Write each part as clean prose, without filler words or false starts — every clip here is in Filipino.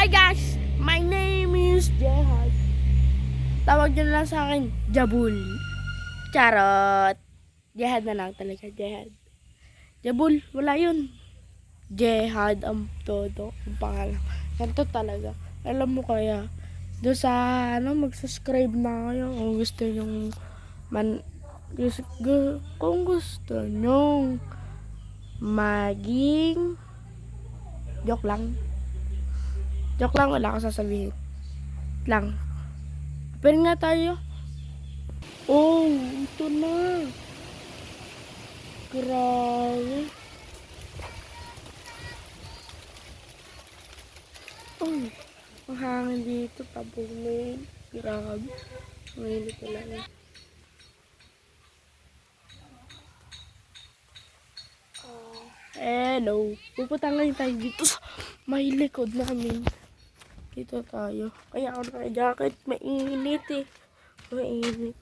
Hi guys! My name is Jehad. Tawag nyo lang sa akin, Jabul. Charot! Jehad na lang talaga, Jehad. Jabul, wala yun. Jehad ang todo, ang pangalan. Ganito talaga. Alam mo kaya, doon sa mag-subscribe na kayo kung gusto nyong kung gusto nyong maging joke lang, wala akong sasabihin lang. Pero nga tayo. Oh, ito na. Grabe. Oh, ang hangin dito, tabunin. Grabe. Mainit talaga. Hello. Pupunta ngayon tayo dito sa may likod namin. Dito tayo. Kaya ako naka-jacket. Mainit eh. Mainit.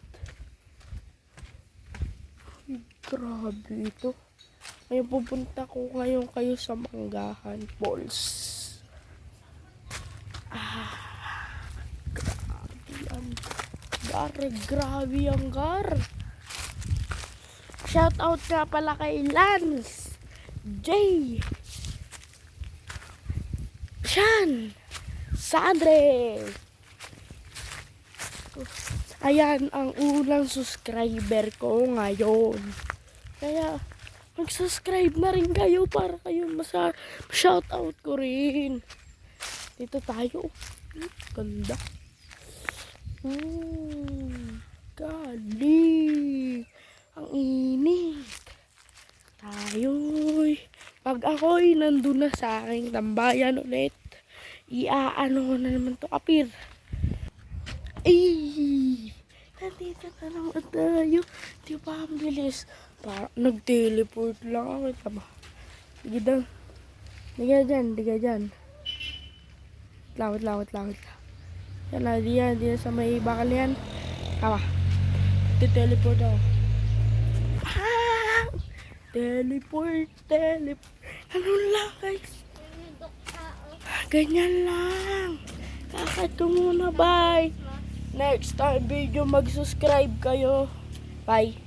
Grabe ito. Ngayon pupunta ko ngayon kayo sa Manggahan Falls. Grabe ang gar. Grabe ang gar. Shout out nga pala kay Lance J. Shan Sandre. Ayan ang unang subscriber ko ngayon. Kaya mag-subscribe na rin kayo para kayo shout out ko rin. Dito tayo. Ganda. Gali. Ang init. Tayo'y pag ako'y nandun na sa aking tambayan ulit, iaano na naman to kapir. Ay! Nandito na naman tayo. Di ba ang bilis? Parang nag-teleport lang ako. Tama. Sige daw. Diga dyan. Lawit. Yan na, diyan sa may bakal yan. Tama. Teleport ako. Teleport. Ano lang guys? Ganyan lang. Kakat ko muna, bye. Next time video mag-subscribe kayo. Bye.